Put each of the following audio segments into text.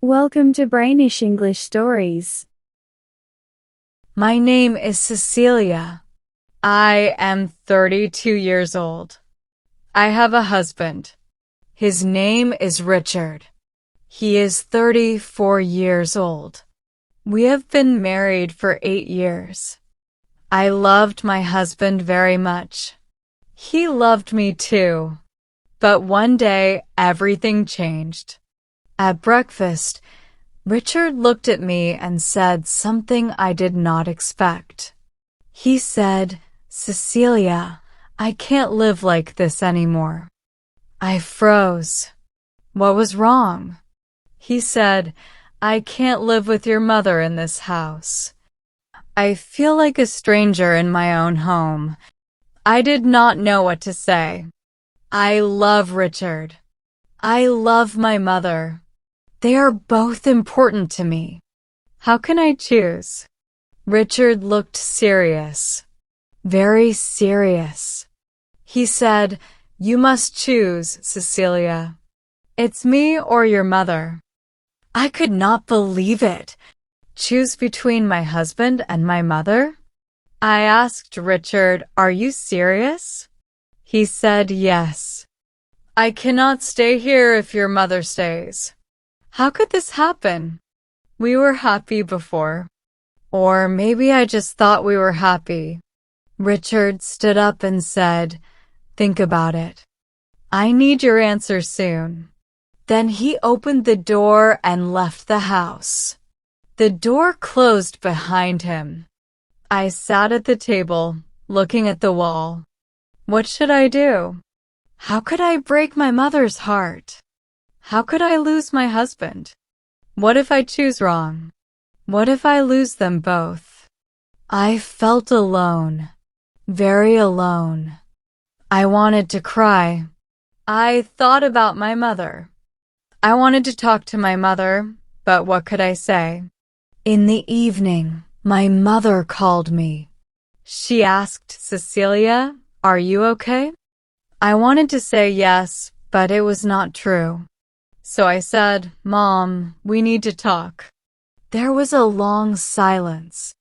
Welcome to Brainish English Stories. My name is Cecilia. I am 32 years old. I have a husband. His name is Richard. He is 34 years old. We have been married for 8 years. I loved my husband very much. He loved me too. But one day, everything changed. At breakfast, Richard looked at me and said something I did not expect. He said, "Cecilia, I can't live like this anymore." I froze. What was wrong? He said, "I can't live with your mother in this house. I feel like a stranger in my own home." I did not know what to say. I love Richard. I love my mother. They are both important to me. How can I choose? Richard looked serious. Very serious. He said, "You must choose, Cecilia. It's me or your mother." I could not believe it. Choose between my husband and my mother? I asked Richard, "Are you serious?" He said, "Yes. I cannot stay here if your mother stays." How could this happen? We were happy before. Or maybe I just thought we were happy. Richard stood up and said, "Think about it. I need your answer soon." Then he opened the door and left the house. The door closed behind him. I sat at the table, looking at the wall. What should I do? How could I break my mother's heart? How could I lose my husband? What if I choose wrong? What if I lose them both? I felt alone, very alone. I wanted to cry. I thought about my mother. I wanted to talk to my mother, but what could I say? In the evening, my mother called me. She asked, "Cecilia, are you okay?" I wanted to say yes, but it was not true. So I said, "Mom, we need to talk." There was a long silence.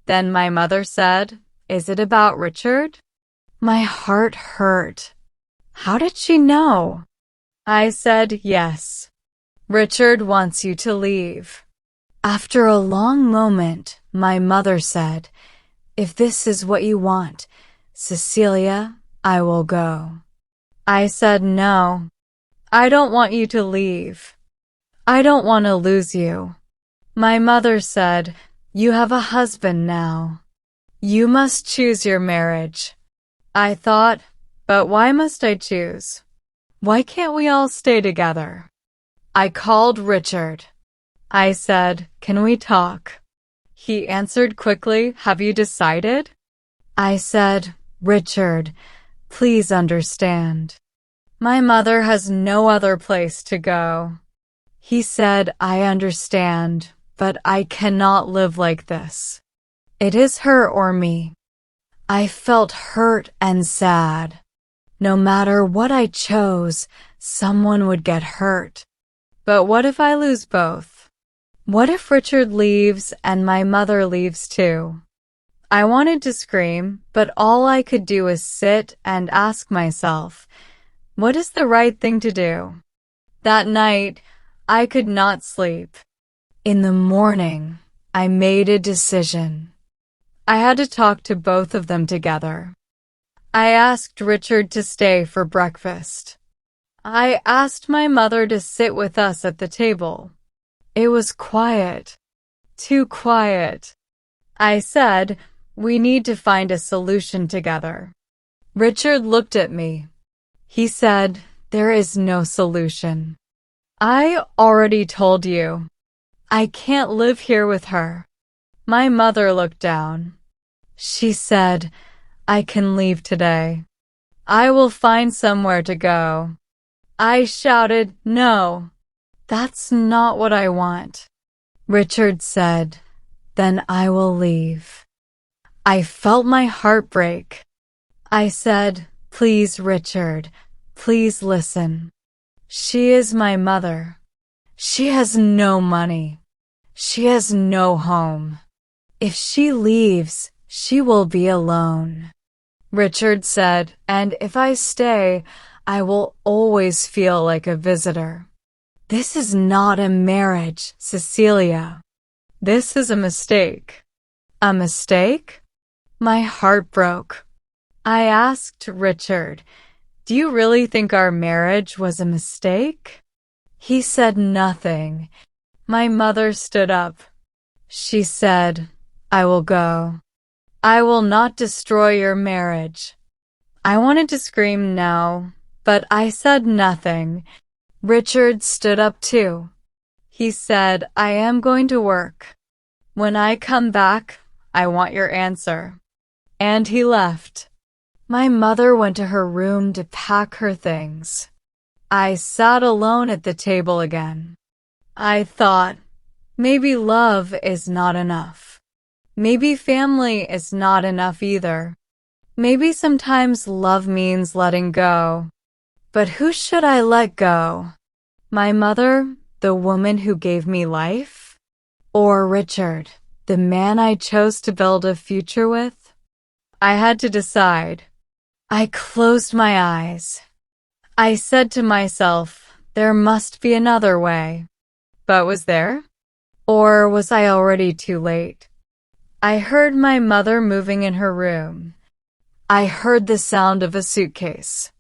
Then my mother said, "Is it about Richard?" My heart hurt. How did she know? I said, "Yes. Richard wants you to leave." After a long moment, my mother said, "If this is what you want, Cecilia, I will go." I said, "No. I don't want you to leave. I don't want to lose you." My mother said, "You have a husband now. You must choose your marriage." I thought, but why must I choose? Why can't we all stay together? I called Richard. I said, "Can we talk?" He answered quickly, "Have you decided?" I said, "Richard, please understand. My mother has no other place to go." He said, "I understand, but I cannot live like this. It is her or me." I felt hurt and sad. No matter what I chose, someone would get hurt. But what if I lose both? What if Richard leaves and my mother leaves too? I wanted to scream, but all I could do was sit and ask myself, what is the right thing to do? That night, I could not sleep. In the morning, I made a decision. I had to talk to both of them together. I asked Richard to stay for breakfast. I asked my mother to sit with us at the table. It was quiet. Too quiet. I said, "We need to find a solution together." Richard looked at me. He said, "There is no solution. I already told you. I can't live here with her." My mother looked down. She said, "I can leave today. I will find somewhere to go." I shouted, "No, that's not what I want." Richard said, "Then I will leave." I felt my heart break. I said, "Please, Richard, please listen. She is my mother. She has no money. She has no home. If she leaves, she will be alone. Richard said, and if I stay, I will always feel like a visitor. This is not a marriage, Cecilia. This is a mistake. A mistake? My heart broke. I asked Richard, do you really think our marriage was a mistake? He said nothing. My mother stood up. She said, I will go. I will not destroy your marriage. I wanted to scream no, but I said nothing. Richard stood up too. He said, I am going to work. When I come back, I want your answer. And he left. My mother went to her room to pack her things. I sat alone at the table again. I thought, maybe love is not enough. Maybe family is not enough either. Maybe sometimes love means letting go. But who should I let go? My mother, the woman who gave me life? Or Richard, the man I chose to build a future with? I had to decide. I closed my eyes. I said to myself, there must be another way. But was there? Or was I already too late? I heard my mother moving in her room. I heard the sound of a suitcase.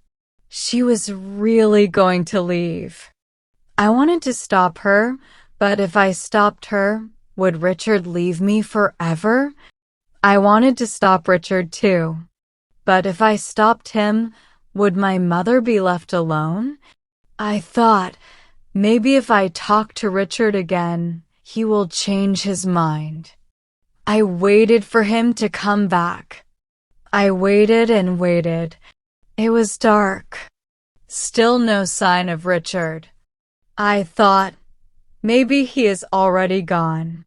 She was really going to leave. I wanted to stop her, but if I stopped her, would Richard leave me forever? I wanted to stop Richard too. But if I stopped him, would my mother be left alone? I thought, maybe if I talk to Richard again, he will change his mind. I waited for him to come back. I waited and waited. It was dark. Still no sign of Richard. I thought, maybe he is already gone.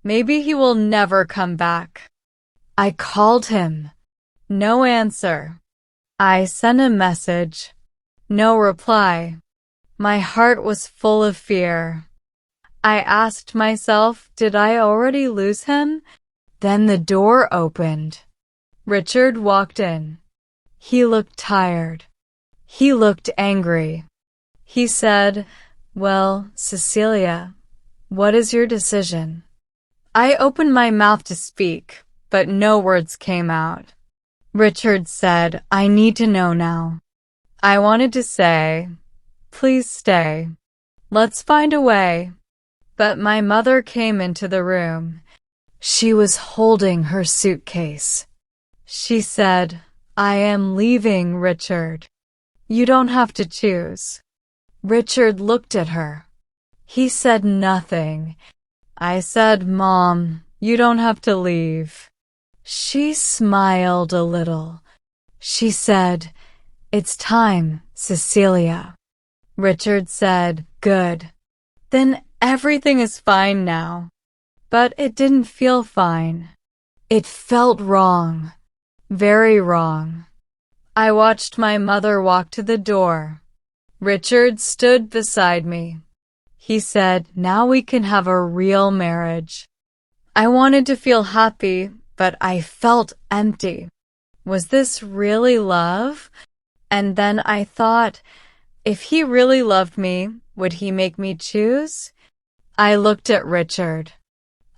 Maybe he will never come back. I called him. No answer. I sent a message. No reply. My heart was full of fear. I asked myself, did I already lose him? Then the door opened. Richard walked in. He looked tired. He looked angry. He said, well, Cecilia, what is your decision? I opened my mouth to speak, but no words came out. Richard said, I need to know now. I wanted to say, please stay. Let's find a way. But my mother came into the room. She was holding her suitcase. She said, I am leaving, Richard. You don't have to choose. Richard looked at her. He said nothing. I said, Mom, you don't have to leave. She smiled a little. She said, it's time, Cecilia. Richard said, good. Then everything is fine now. But it didn't feel fine. It felt wrong. Very wrong. I watched my mother walk to the door. Richard stood beside me. He said, now we can have a real marriage. I wanted to feel happy, but I felt empty. Was this really love? And then I thought, if he really loved me, would he make me choose? I looked at Richard.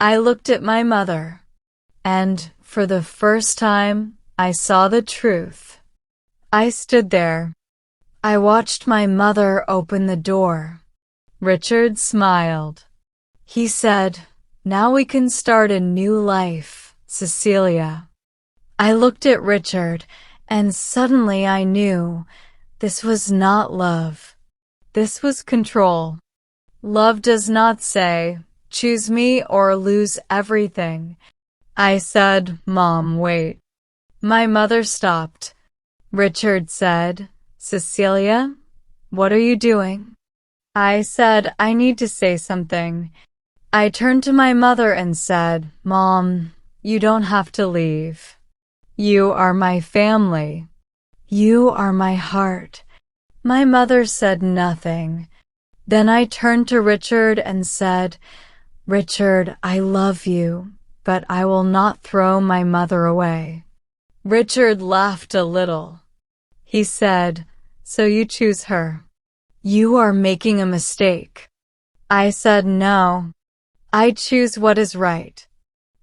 I looked at my mother. And for the first time, I saw the truth. I stood there. I watched my mother open the door. Richard smiled. He said, now we can start a new life, Cecilia. I looked at Richard, and suddenly I knew this was not love. This was control. Love does not say, choose me or lose everything. I said, Mom, wait. My mother stopped. Richard said, Cecilia, what are you doing? I said, I need to say something. I turned to my mother and said, Mom, you don't have to leave. You are my family. You are my heart. My mother said nothing. Then I turned to Richard and said, Richard, I love you, but I will not throw my mother away. Richard laughed a little. He said, So you choose her. You are making a mistake. I said, No. I choose what is right.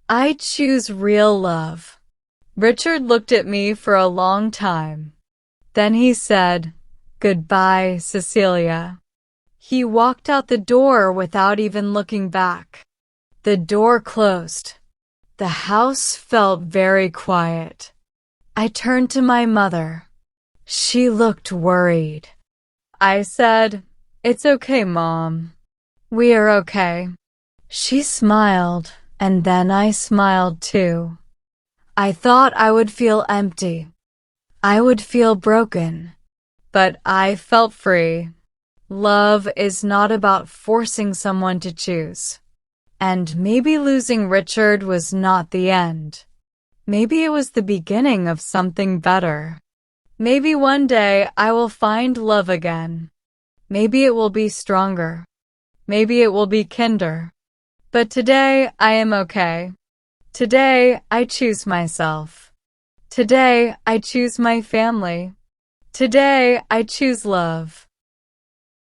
I choose real love. Richard looked at me for a long time. Then he said, Goodbye, Cecilia. He walked out the door without even looking back. The door closed. The house felt very quiet. I turned to my mother. She looked worried. I said, It's okay, Mom. We are okay. She smiled, and then I smiled too. I thought I would feel empty. I would feel broken. But I felt free. Love is not about forcing someone to choose. And maybe losing Richard was not the end. Maybe it was the beginning of something better. Maybe one day I will find love again. Maybe it will be stronger. Maybe it will be kinder. But today I am okay. Today I choose myself. Today I choose my family. Today I choose love.